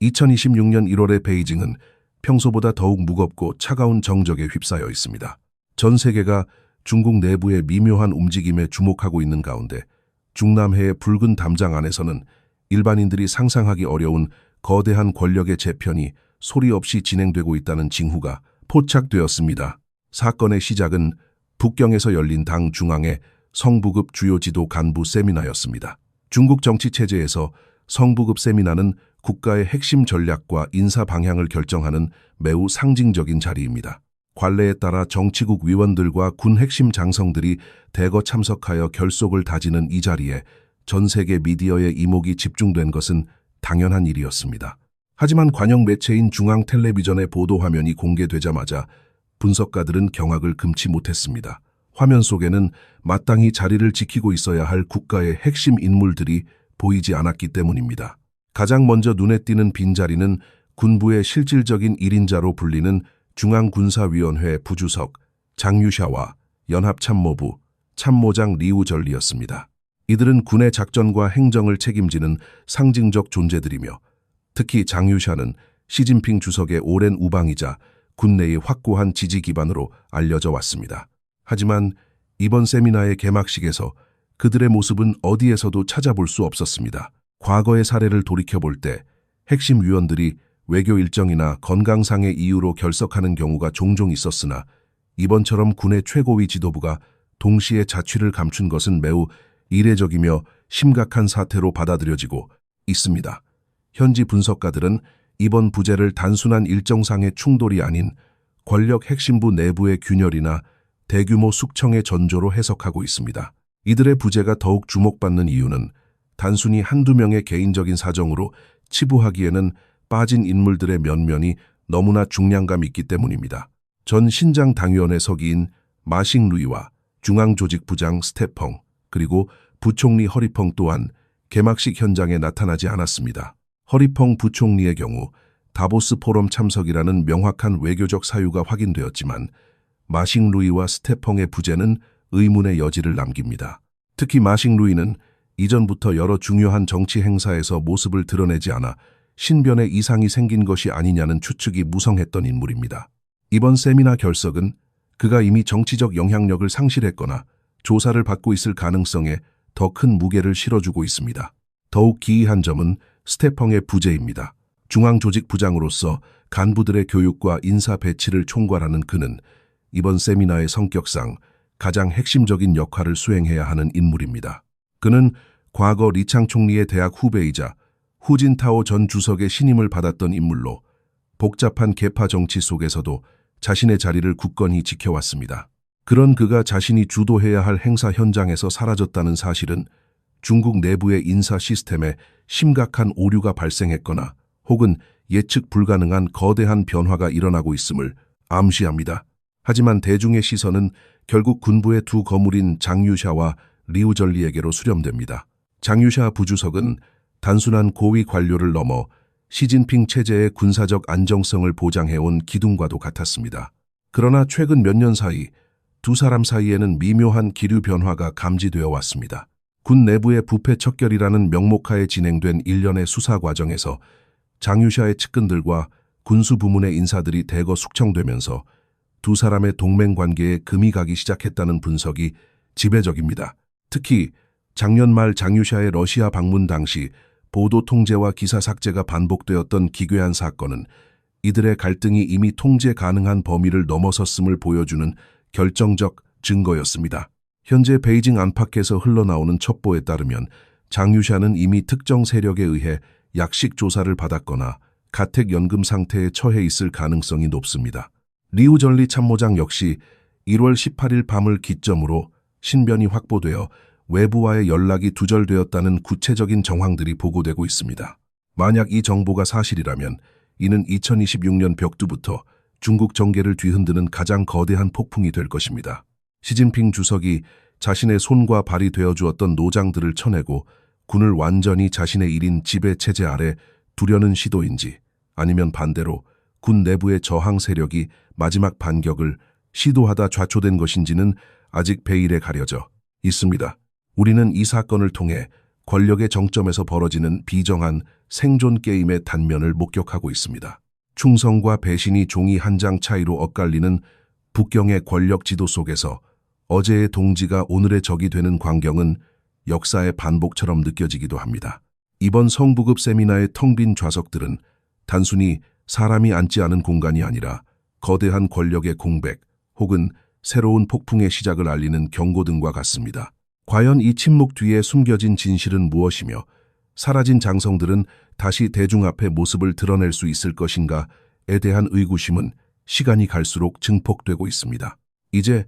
2026년 1월의 베이징은 평소보다 더욱 무겁고 차가운 정적에 휩싸여 있습니다. 전 세계가 중국 내부의 미묘한 움직임에 주목하고 있는 가운데 중남해의 붉은 담장 안에서는 일반인들이 상상하기 어려운 거대한 권력의 재편이 소리 없이 진행되고 있다는 징후가 포착되었습니다. 사건의 시작은 북경에서 열린 당 중앙의 성부급 주요 지도 간부 세미나였습니다. 중국 정치 체제에서 성부급 세미나는 국가의 핵심 전략과 인사 방향을 결정하는 매우 상징적인 자리입니다. 관례에 따라 정치국 위원들과 군 핵심 장성들이 대거 참석하여 결속을 다지는 이 자리에 전 세계 미디어의 이목이 집중된 것은 당연한 일이었습니다. 하지만 관영 매체인 중앙 텔레비전의 보도 화면이 공개되자마자 분석가들은 경악을 금치 못했습니다. 화면 속에는 마땅히 자리를 지키고 있어야 할 국가의 핵심 인물들이 보이지 않았기 때문입니다. 가장 먼저 눈에 띄는 빈자리는 군부의 실질적인 1인자로 불리는 중앙군사위원회 부주석 장유샤와 연합참모부 참모장 리우절리였습니다. 이들은 군의 작전과 행정을 책임지는 상징적 존재들이며 특히 장유샤는 시진핑 주석의 오랜 우방이자 군 내의 확고한 지지 기반으로 알려져 왔습니다. 하지만 이번 세미나의 개막식에서 그들의 모습은 어디에서도 찾아볼 수 없었습니다. 과거의 사례를 돌이켜볼 때 핵심 위원들이 외교 일정이나 건강상의 이유로 결석하는 경우가 종종 있었으나 이번처럼 군의 최고위 지도부가 동시에 자취를 감춘 것은 매우 이례적이며 심각한 사태로 받아들여지고 있습니다. 현지 분석가들은 이번 부재를 단순한 일정상의 충돌이 아닌 권력 핵심부 내부의 균열이나 대규모 숙청의 전조로 해석하고 있습니다. 이들의 부재가 더욱 주목받는 이유는 단순히 한두 명의 개인적인 사정으로 치부하기에는 빠진 인물들의 면면이 너무나 중량감 있기 때문입니다. 전 신장 당위원회 서기인 마싱 루이와 중앙조직부장 스테펑 그리고 부총리 허리펑 또한 개막식 현장에 나타나지 않았습니다. 허리펑 부총리의 경우 다보스 포럼 참석이라는 명확한 외교적 사유가 확인되었지만 마싱 루이와 스테펑의 부재는 의문의 여지를 남깁니다. 특히 마싱 루이는 이전부터 여러 중요한 정치 행사에서 모습을 드러내지 않아 신변에 이상이 생긴 것이 아니냐는 추측이 무성했던 인물입니다. 이번 세미나 결석은 그가 이미 정치적 영향력을 상실했거나 조사를 받고 있을 가능성에 더 큰 무게를 실어주고 있습니다. 더욱 기이한 점은 스테펑의 부재입니다. 중앙조직부장으로서 간부들의 교육과 인사 배치를 총괄하는 그는 이번 세미나의 성격상 가장 핵심적인 역할을 수행해야 하는 인물입니다. 그는 과거 리창 총리의 대학 후배이자 후진타오 전 주석의 신임을 받았던 인물로 복잡한 계파 정치 속에서도 자신의 자리를 굳건히 지켜왔습니다. 그런 그가 자신이 주도해야 할 행사 현장에서 사라졌다는 사실은 중국 내부의 인사 시스템에 심각한 오류가 발생했거나 혹은 예측 불가능한 거대한 변화가 일어나고 있음을 암시합니다. 하지만 대중의 시선은 결국 군부의 두 거물인 장유샤와 리우절리에게로 수렴됩니다. 장유샤 부주석은 단순한 고위 관료를 넘어 시진핑 체제의 군사적 안정성을 보장해온 기둥과도 같았습니다. 그러나 최근 몇 년 사이 두 사람 사이에는 미묘한 기류 변화가 감지되어 왔습니다. 군 내부의 부패 척결이라는 명목하에 진행된 일련의 수사 과정에서 장유샤의 측근들과 군수 부문의 인사들이 대거 숙청되면서 두 사람의 동맹 관계에 금이 가기 시작했다는 분석이 지배적입니다. 특히 작년 말 장유샤의 러시아 방문 당시 보도 통제와 기사 삭제가 반복되었던 기괴한 사건은 이들의 갈등이 이미 통제 가능한 범위를 넘어섰음을 보여주는 결정적 증거였습니다. 현재 베이징 안팎에서 흘러나오는 첩보에 따르면 장유샤는 이미 특정 세력에 의해 약식 조사를 받았거나 가택연금 상태에 처해 있을 가능성이 높습니다. 리우절리 참모장 역시 1월 18일 밤을 기점으로 신변이 확보되어 외부와의 연락이 두절되었다는 구체적인 정황들이 보고되고 있습니다. 만약 이 정보가 사실이라면 이는 2026년 벽두부터 중국 정계를 뒤흔드는 가장 거대한 폭풍이 될 것입니다. 시진핑 주석이 자신의 손과 발이 되어주었던 노장들을 쳐내고 군을 완전히 자신의 1인 지배체제 아래 두려는 시도인지 아니면 반대로 군 내부의 저항 세력이 마지막 반격을 시도하다 좌초된 것인지는 아직 베일에 가려져 있습니다. 우리는 이 사건을 통해 권력의 정점에서 벌어지는 비정한 생존 게임의 단면을 목격하고 있습니다. 충성과 배신이 종이 한 장 차이로 엇갈리는 북경의 권력 지도 속에서 어제의 동지가 오늘의 적이 되는 광경은 역사의 반복처럼 느껴지기도 합니다. 이번 성부급 세미나의 텅 빈 좌석들은 단순히 사람이 앉지 않은 공간이 아니라 거대한 권력의 공백 혹은 새로운 폭풍의 시작을 알리는 경고등과 같습니다. 과연 이 침묵 뒤에 숨겨진 진실은 무엇이며 사라진 장성들은 다시 대중 앞에 모습을 드러낼 수 있을 것인가에 대한 의구심은 시간이 갈수록 증폭되고 있습니다. 이제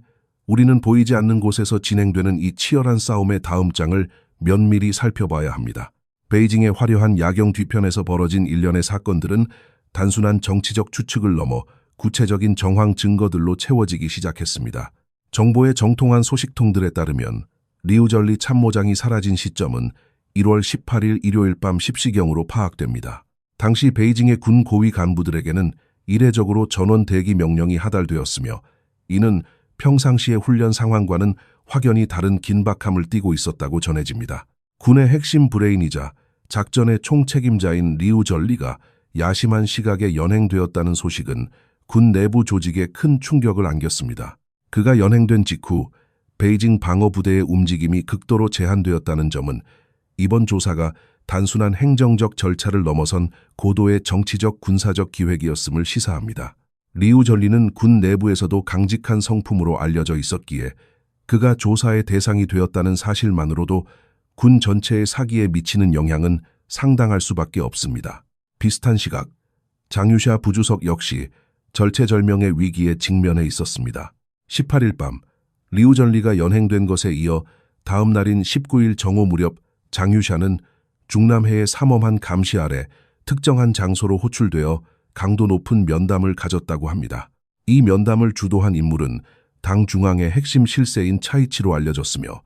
우리는 보이지 않는 곳에서 진행되는 이 치열한 싸움의 다음 장을 면밀히 살펴봐야 합니다. 베이징의 화려한 야경 뒤편에서 벌어진 일련의 사건들은 단순한 정치적 추측을 넘어 구체적인 정황 증거들로 채워지기 시작했습니다. 정보의 정통한 소식통들에 따르면 리우절리 참모장이 사라진 시점은 1월 18일 일요일 밤 10시경으로 파악됩니다. 당시 베이징의 군 고위 간부들에게는 이례적으로 전원 대기 명령이 하달되었으며 이는 평상시의 훈련 상황과는 확연히 다른 긴박함을 띠고 있었다고 전해집니다. 군의 핵심 브레인이자 작전의 총책임자인 리우절리가 야심한 시각에 연행되었다는 소식은 군 내부 조직에 큰 충격을 안겼습니다. 그가 연행된 직후 베이징 방어부대의 움직임이 극도로 제한되었다는 점은 이번 조사가 단순한 행정적 절차를 넘어선 고도의 정치적 군사적 기획이었음을 시사합니다. 리우절리는 군 내부에서도 강직한 성품으로 알려져 있었기에 그가 조사의 대상이 되었다는 사실만으로도 군 전체의 사기에 미치는 영향은 상당할 수밖에 없습니다. 비슷한 시각, 장유샤 부주석 역시 절체절명의 위기에 직면해 있었습니다. 18일 밤, 리우절리가 연행된 것에 이어 다음 날인 19일 정오 무렵 장유샤는 중남해의 삼엄한 감시 아래 특정한 장소로 호출되어 강도 높은 면담을 가졌다고 합니다. 이 면담을 주도한 인물은 당 중앙의 핵심 실세인 차이치로 알려졌으며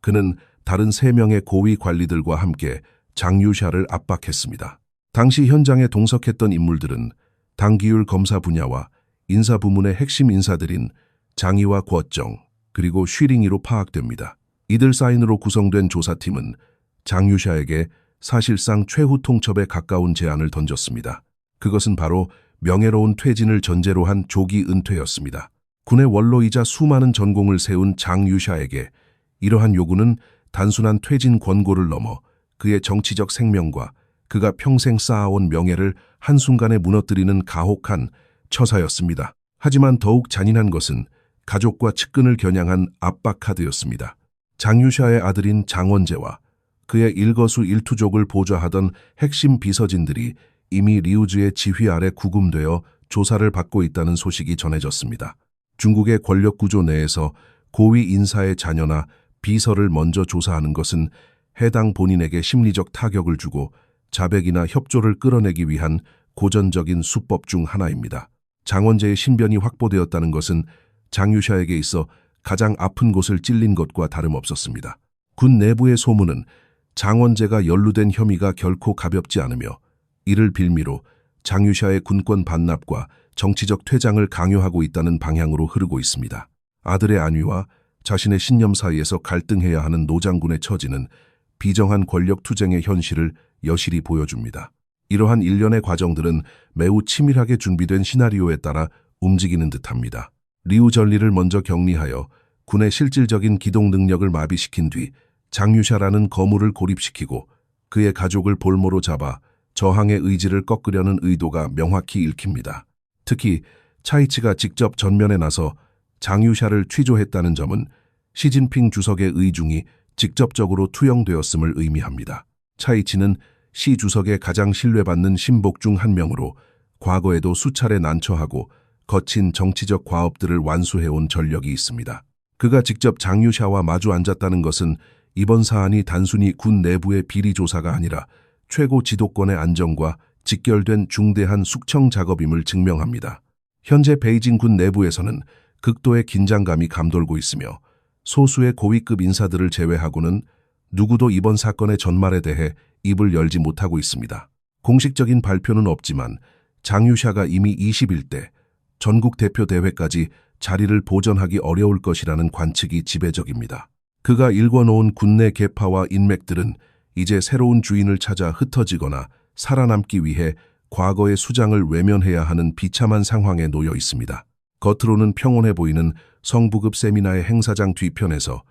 그는 다른 3명의 고위 관리들과 함께 장유샤를 압박했습니다. 당시 현장에 동석했던 인물들은 당 기율 검사 분야와 인사 부문의 핵심 인사들인 장이와 궈정 그리고 쉬링이로 파악됩니다. 이들 사인으로 구성된 조사팀은 장유샤에게 사실상 최후 통첩에 가까운 제안을 던졌습니다. 그것은 바로 명예로운 퇴진을 전제로 한 조기 은퇴였습니다. 군의 원로이자 수많은 전공을 세운 장유샤에게 이러한 요구는 단순한 퇴진 권고를 넘어 그의 정치적 생명과 그가 평생 쌓아온 명예를 한순간에 무너뜨리는 가혹한 처사였습니다. 하지만 더욱 잔인한 것은 가족과 측근을 겨냥한 압박 카드였습니다. 장유샤의 아들인 장원재와 그의 일거수일투족을 보좌하던 핵심 비서진들이 이미 리우즈의 지휘 아래 구금되어 조사를 받고 있다는 소식이 전해졌습니다. 중국의 권력 구조 내에서 고위 인사의 자녀나 비서를 먼저 조사하는 것은 해당 본인에게 심리적 타격을 주고 자백이나 협조를 끌어내기 위한 고전적인 수법 중 하나입니다. 장원재의 신변이 확보되었다는 것은 장유샤에게 있어 가장 아픈 곳을 찔린 것과 다름없었습니다. 군 내부의 소문은 장원재가 연루된 혐의가 결코 가볍지 않으며 이를 빌미로 장유샤의 군권 반납과 정치적 퇴장을 강요하고 있다는 방향으로 흐르고 있습니다. 아들의 안위와 자신의 신념 사이에서 갈등해야 하는 노장군의 처지는 비정한 권력 투쟁의 현실을 여실히 보여줍니다. 이러한 일련의 과정들은 매우 치밀하게 준비된 시나리오에 따라 움직이는 듯합니다. 리우절리를 먼저 격리하여 군의 실질적인 기동 능력을 마비시킨 뒤 장유샤라는 거물을 고립시키고 그의 가족을 볼모로 잡아 저항의 의지를 꺾으려는 의도가 명확히 읽힙니다. 특히 차이치가 직접 전면에 나서 장유샤를 취조했다는 점은 시진핑 주석의 의중이 직접적으로 투영되었음을 의미합니다. 차이치는 시 주석의 가장 신뢰받는 신복 중 한 명으로 과거에도 수차례 난처하고 거친 정치적 과업들을 완수해온 전력이 있습니다. 그가 직접 장유샤와 마주 앉았다는 것은 이번 사안이 단순히 군 내부의 비리 조사가 아니라 최고 지도권의 안정과 직결된 중대한 숙청 작업임을 증명합니다. 현재 베이징 군 내부에서는 극도의 긴장감이 감돌고 있으며 소수의 고위급 인사들을 제외하고는 누구도 이번 사건의 전말에 대해 입을 열지 못하고 있습니다. 공식적인 발표는 없지만 장유샤가 이미 21대 전국 대표 대회까지 자리를 보전하기 어려울 것이라는 관측이 지배적입니다. 그가 일궈놓은 군내 계파와 인맥들은 이제 새로운 주인을 찾아 흩어지거나 살아남기 위해 과거의 수장을 외면해야 하는 비참한 상황에 놓여 있습니다. 겉으로는 평온해 보이는 성부급 세미나의 행사장 뒤편에서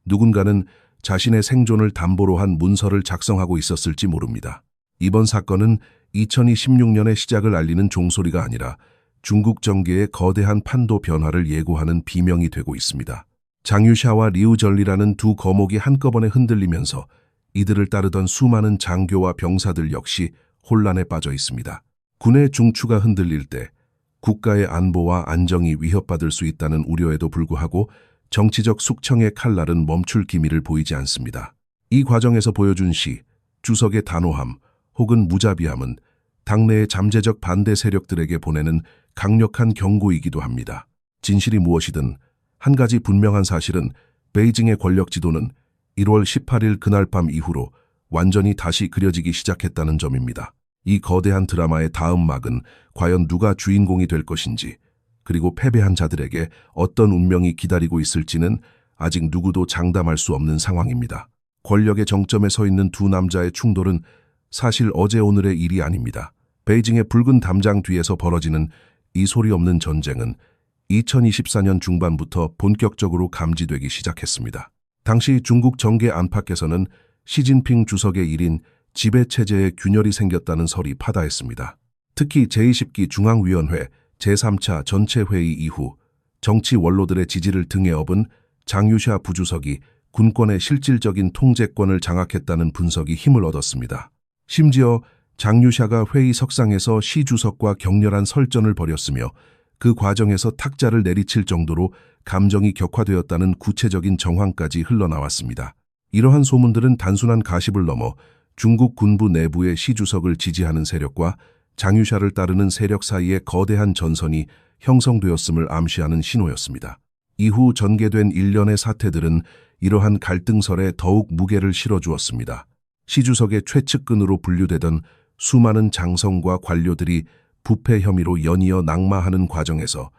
누군가는 자신의 생존을 담보로 한 문서를 작성하고 있었을지 모릅니다. 이번 사건은 2016년의 시작을 알리는 종소리가 아니라 중국 정계의 거대한 판도 변화를 예고하는 비명이 되고 있습니다. 장유샤와 리우절리라는 두 거목이 한꺼번에 흔들리면서 이들을 따르던 수많은 장교와 병사들 역시 혼란에 빠져 있습니다. 군의 중추가 흔들릴 때 국가의 안보와 안정이 위협받을 수 있다는 우려에도 불구하고 정치적 숙청의 칼날은 멈출 기미를 보이지 않습니다. 이 과정에서 보여준 시, 주석의 단호함 혹은 무자비함은 당내의 잠재적 반대 세력들에게 보내는 강력한 경고이기도 합니다. 진실이 무엇이든 한 가지 분명한 사실은 베이징의 권력 지도는 1월 18일 그날 밤 이후로 완전히 다시 그려지기 시작했다는 점입니다. 이 거대한 드라마의 다음 막은 과연 누가 주인공이 될 것인지, 그리고 패배한 자들에게 어떤 운명이 기다리고 있을지는 아직 누구도 장담할 수 없는 상황입니다. 권력의 정점에 서 있는 두 남자의 충돌은 사실 어제 오늘의 일이 아닙니다. 베이징의 붉은 담장 뒤에서 벌어지는 이 소리 없는 전쟁은 2024년 중반부터 본격적으로 감지되기 시작했습니다. 당시 중국 정계 안팎에서는 시진핑 주석의 일인 지배체제에 균열이 생겼다는 설이 파다했습니다. 특히 제20기 중앙위원회 제3차 전체회의 이후 정치 원로들의 지지를 등에 업은 장유샤 부주석이 군권의 실질적인 통제권을 장악했다는 분석이 힘을 얻었습니다. 심지어 장유샤가 회의 석상에서 시 주석과 격렬한 설전을 벌였으며 그 과정에서 탁자를 내리칠 정도로 감정이 격화되었다는 구체적인 정황까지 흘러나왔습니다. 이러한 소문들은 단순한 가십을 넘어 중국 군부 내부의 시 주석을 지지하는 세력과 장유샤를 따르는 세력 사이의 거대한 전선이 형성되었음을 암시하는 신호였습니다. 이후 전개된 일련의 사태들은 이러한 갈등설에 더욱 무게를 실어주었습니다. 시 주석의 최측근으로 분류되던 수많은 장성과 관료들이 부패 혐의로 연이어 낙마하는 과정에서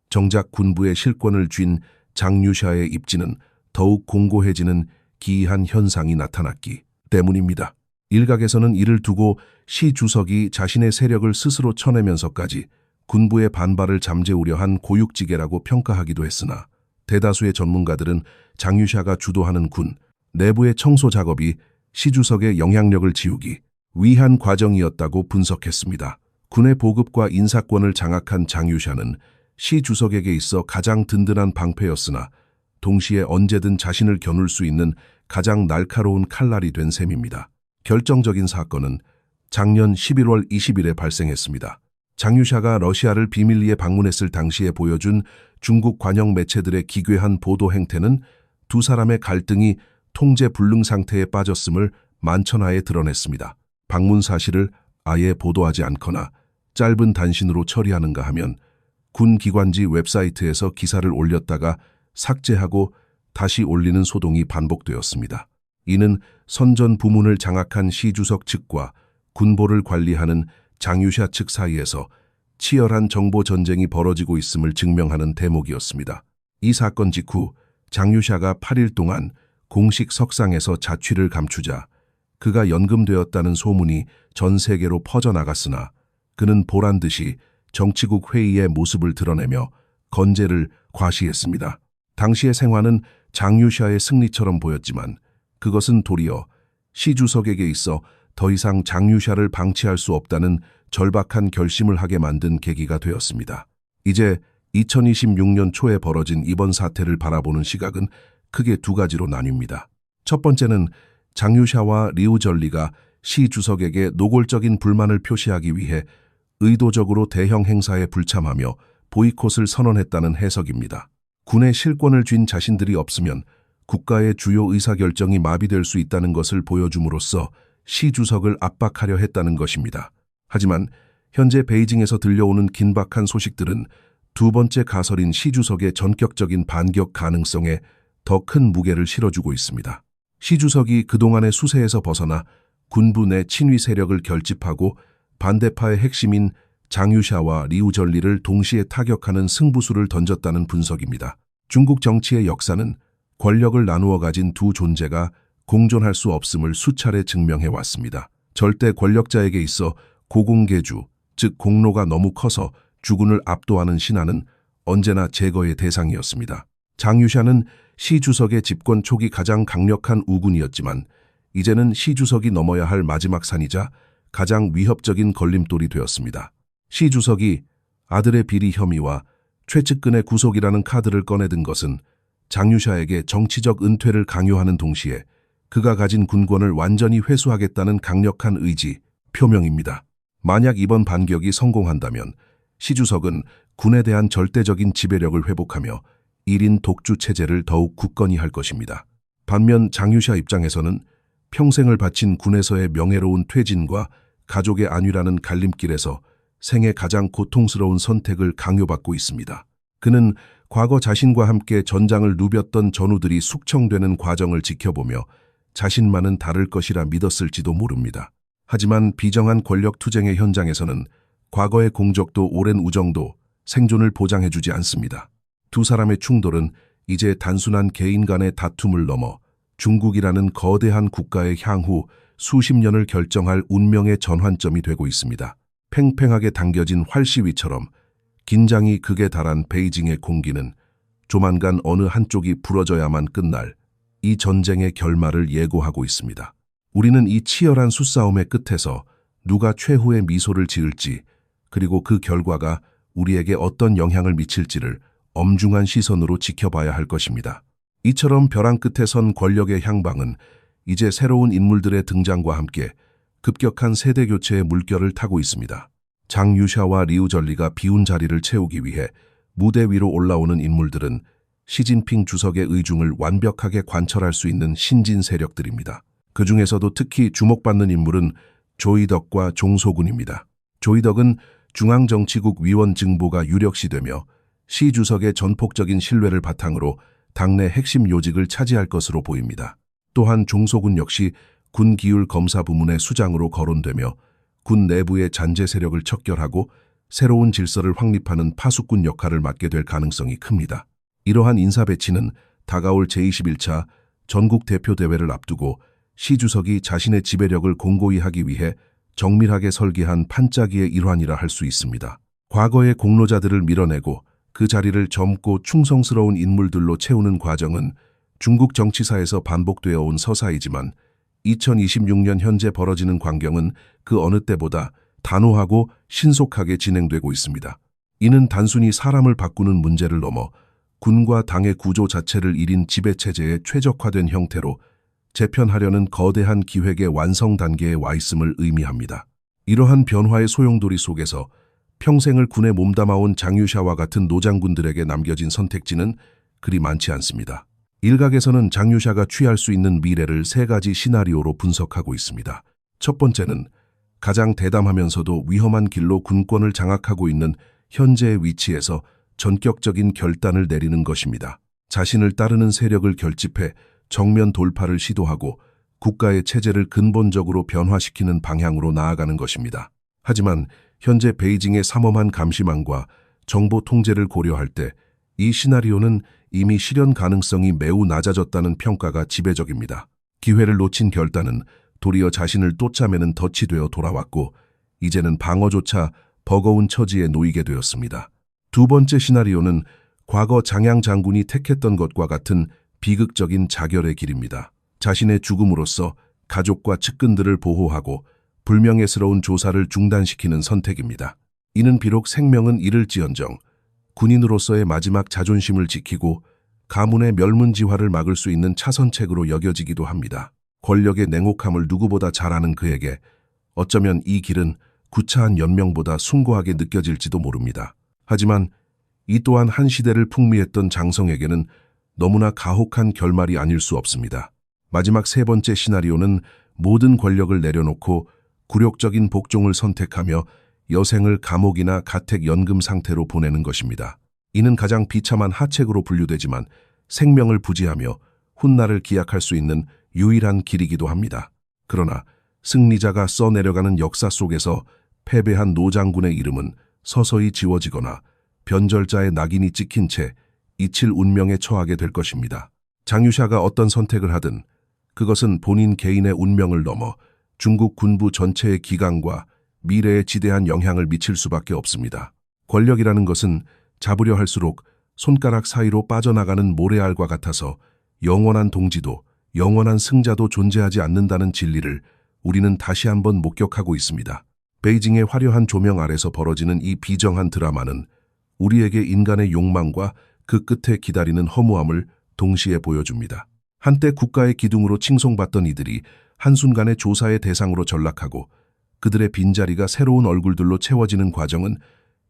정작 군부의 실권을 쥔 장유샤의 입지는 더욱 공고해지는 기이한 현상이 나타났기 때문입니다. 일각에서는 이를 두고 시 주석이 자신의 세력을 스스로 쳐내면서까지 군부의 반발을 잠재우려 한 고육지계라고 평가하기도 했으나 대다수의 전문가들은 장유샤가 주도하는 군 내부의 청소 작업이 시 주석의 영향력을 지우기 위한 과정이었다고 분석했습니다. 군의 보급과 인사권을 장악한 장유샤는 시 주석에게 있어 가장 든든한 방패였으나 동시에 언제든 자신을 겨눌 수 있는 가장 날카로운 칼날이 된 셈입니다. 결정적인 사건은 작년 11월 20일에 발생했습니다. 장유샤가 러시아를 비밀리에 방문했을 당시에 보여준 중국 관영 매체들의 기괴한 보도 행태는 두 사람의 갈등이 통제 불능 상태에 빠졌음을 만천하에 드러냈습니다. 방문 사실을 아예 보도하지 않거나 짧은 단신으로 처리하는가 하면 군 기관지 웹사이트에서 기사를 올렸다가 삭제하고 다시 올리는 소동이 반복되었습니다. 이는 선전 부문을 장악한 시 주석 측과 군보를 관리하는 장유샤 측 사이에서 치열한 정보 전쟁이 벌어지고 있음을 증명하는 대목이었습니다. 이 사건 직후 장유샤가 8일 동안 공식 석상에서 자취를 감추자 그가 연금되었다는 소문이 전 세계로 퍼져나갔으나 그는 보란듯이 정치국 회의의 모습을 드러내며 건재를 과시했습니다. 당시의 생활은 장유샤의 승리처럼 보였지만 그것은 도리어 시 주석에게 있어 더 이상 장유샤를 방치할 수 없다는 절박한 결심을 하게 만든 계기가 되었습니다. 이제 2026년 초에 벌어진 이번 사태를 바라보는 시각은 크게 두 가지로 나뉩니다. 첫 번째는 장유샤와 리우절리가 시 주석에게 노골적인 불만을 표시하기 위해 의도적으로 대형 행사에 불참하며 보이콧을 선언했다는 해석입니다. 군의 실권을 쥔 자신들이 없으면 국가의 주요 의사결정이 마비될 수 있다는 것을 보여줌으로써 시 주석을 압박하려 했다는 것입니다. 하지만 현재 베이징에서 들려오는 긴박한 소식들은 두 번째 가설인 시 주석의 전격적인 반격 가능성에 더 큰 무게를 실어주고 있습니다. 시 주석이 그동안의 수세에서 벗어나 군부 내 친위 세력을 결집하고 반대파의 핵심인 장유샤와 리우절리를 동시에 타격하는 승부수를 던졌다는 분석입니다. 중국 정치의 역사는 권력을 나누어 가진 두 존재가 공존할 수 없음을 수차례 증명해 왔습니다. 절대 권력자에게 있어 고공계주, 즉 공로가 너무 커서 주군을 압도하는 신하는 언제나 제거의 대상이었습니다. 장유샤는 시 주석의 집권 초기 가장 강력한 우군이었지만 이제는 시 주석이 넘어야 할 마지막 산이자 가장 위협적인 걸림돌이 되었습니다. 시 주석이 아들의 비리 혐의와 최측근의 구속이라는 카드를 꺼내든 것은 장유샤에게 정치적 은퇴를 강요하는 동시에 그가 가진 군권을 완전히 회수하겠다는 강력한 의지, 표명입니다. 만약 이번 반격이 성공한다면 시 주석은 군에 대한 절대적인 지배력을 회복하며 1인 독주 체제를 더욱 굳건히 할 것입니다. 반면 장유샤 입장에서는 평생을 바친 군에서의 명예로운 퇴진과 가족의 안위라는 갈림길에서 생애 가장 고통스러운 선택을 강요받고 있습니다. 그는 과거 자신과 함께 전장을 누볐던 전우들이 숙청되는 과정을 지켜보며 자신만은 다를 것이라 믿었을지도 모릅니다. 하지만 비정한 권력 투쟁의 현장에서는 과거의 공적도 오랜 우정도 생존을 보장해주지 않습니다. 두 사람의 충돌은 이제 단순한 개인 간의 다툼을 넘어 중국이라는 거대한 국가의 향후 수십 년을 결정할 운명의 전환점이 되고 있습니다. 팽팽하게 당겨진 활시위처럼 긴장이 극에 달한 베이징의 공기는 조만간 어느 한쪽이 부러져야만 끝날 이 전쟁의 결말을 예고하고 있습니다. 우리는 이 치열한 수싸움의 끝에서 누가 최후의 미소를 지을지, 그리고 그 결과가 우리에게 어떤 영향을 미칠지를 엄중한 시선으로 지켜봐야 할 것입니다. 이처럼 벼랑 끝에 선 권력의 향방은 이제 새로운 인물들의 등장과 함께 급격한 세대 교체의 물결을 타고 있습니다. 장유샤와 리우전리가 비운 자리를 채우기 위해 무대 위로 올라오는 인물들은 시진핑 주석의 의중을 완벽하게 관철할 수 있는 신진 세력들입니다. 그 중에서도 특히 주목받는 인물은 조이덕과 종소군입니다. 조이덕은 중앙정치국 위원 증보가 유력시되며 시 주석의 전폭적인 신뢰를 바탕으로 당내 핵심 요직을 차지할 것으로 보입니다. 또한 종소군 역시 군 기율 검사 부문의 수장으로 거론되며 군 내부의 잔재 세력을 척결하고 새로운 질서를 확립하는 파수꾼 역할을 맡게 될 가능성이 큽니다. 이러한 인사 배치는 다가올 제21차 전국 대표 대회를 앞두고 시 주석이 자신의 지배력을 공고히 하기 위해 정밀하게 설계한 판짜기의 일환이라 할 수 있습니다. 과거의 공로자들을 밀어내고 그 자리를 젊고 충성스러운 인물들로 채우는 과정은 중국 정치사에서 반복되어 온 서사이지만 2026년 현재 벌어지는 광경은 그 어느 때보다 단호하고 신속하게 진행되고 있습니다. 이는 단순히 사람을 바꾸는 문제를 넘어 군과 당의 구조 자체를 1인 지배체제에 최적화된 형태로 재편하려는 거대한 기획의 완성 단계에 와 있음을 의미합니다. 이러한 변화의 소용돌이 속에서 평생을 군에 몸담아온 장유샤와 같은 노장군들에게 남겨진 선택지는 그리 많지 않습니다. 일각에서는 장유샤가 취할 수 있는 미래를 세 가지 시나리오로 분석하고 있습니다. 첫 번째는 가장 대담하면서도 위험한 길로 군권을 장악하고 있는 현재의 위치에서 전격적인 결단을 내리는 것입니다. 자신을 따르는 세력을 결집해 정면 돌파를 시도하고 국가의 체제를 근본적으로 변화시키는 방향으로 나아가는 것입니다. 하지만 현재 베이징의 삼엄한 감시망과 정보 통제를 고려할 때 이 시나리오는 이미 실현 가능성이 매우 낮아졌다는 평가가 지배적입니다. 기회를 놓친 결단은 도리어 자신을 쫓아매는 덫이 되어 돌아왔고 이제는 방어조차 버거운 처지에 놓이게 되었습니다. 두 번째 시나리오는 과거 장양 장군이 택했던 것과 같은 비극적인 자결의 길입니다. 자신의 죽음으로써 가족과 측근들을 보호하고 불명예스러운 조사를 중단시키는 선택입니다. 이는 비록 생명은 잃을지언정 군인으로서의 마지막 자존심을 지키고 가문의 멸문지화를 막을 수 있는 차선책으로 여겨지기도 합니다. 권력의 냉혹함을 누구보다 잘 아는 그에게 어쩌면 이 길은 구차한 연명보다 숭고하게 느껴질지도 모릅니다. 하지만 이 또한 한 시대를 풍미했던 장성에게는 너무나 가혹한 결말이 아닐 수 없습니다. 마지막 세 번째 시나리오는 모든 권력을 내려놓고 굴욕적인 복종을 선택하며 여생을 감옥이나 가택연금 상태로 보내는 것입니다. 이는 가장 비참한 하책으로 분류되지만 생명을 부지하며 훗날을 기약할 수 있는 유일한 길이기도 합니다. 그러나 승리자가 써내려가는 역사 속에서 패배한 노장군의 이름은 서서히 지워지거나 변절자의 낙인이 찍힌 채 잊힐 운명에 처하게 될 것입니다. 장유샤가 어떤 선택을 하든 그것은 본인 개인의 운명을 넘어 중국 군부 전체의 기강과 미래에 지대한 영향을 미칠 수밖에 없습니다. 권력이라는 것은 잡으려 할수록 손가락 사이로 빠져나가는 모래알과 같아서 영원한 동지도 영원한 승자도 존재하지 않는다는 진리를 우리는 다시 한번 목격하고 있습니다. 베이징의 화려한 조명 아래서 벌어지는 이 비정한 드라마는 우리에게 인간의 욕망과 그 끝에 기다리는 허무함을 동시에 보여줍니다. 한때 국가의 기둥으로 칭송받던 이들이 한순간에 조사의 대상으로 전락하고 그들의 빈자리가 새로운 얼굴들로 채워지는 과정은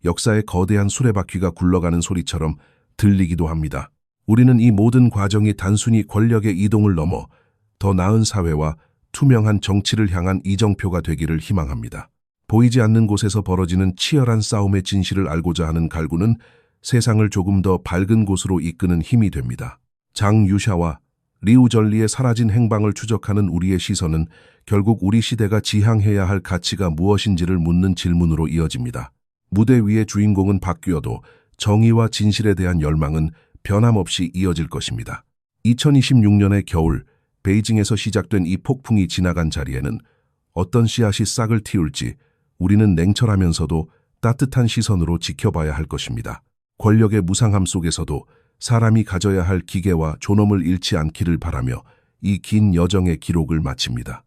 역사의 거대한 수레바퀴가 굴러가는 소리처럼 들리기도 합니다. 우리는 이 모든 과정이 단순히 권력의 이동을 넘어 더 나은 사회와 투명한 정치를 향한 이정표가 되기를 희망합니다. 보이지 않는 곳에서 벌어지는 치열한 싸움의 진실을 알고자 하는 갈구는 세상을 조금 더 밝은 곳으로 이끄는 힘이 됩니다. 장 유샤와 리우전리의 사라진 행방을 추적하는 우리의 시선은 결국 우리 시대가 지향해야 할 가치가 무엇인지를 묻는 질문으로 이어집니다. 무대 위의 주인공은 바뀌어도 정의와 진실에 대한 열망은 변함없이 이어질 것입니다. 2026년의 겨울, 베이징에서 시작된 이 폭풍이 지나간 자리에는 어떤 씨앗이 싹을 틔울지 우리는 냉철하면서도 따뜻한 시선으로 지켜봐야 할 것입니다. 권력의 무상함 속에서도 사람이 가져야 할 기계와 존엄을 잃지 않기를 바라며 이 긴 여정의 기록을 마칩니다.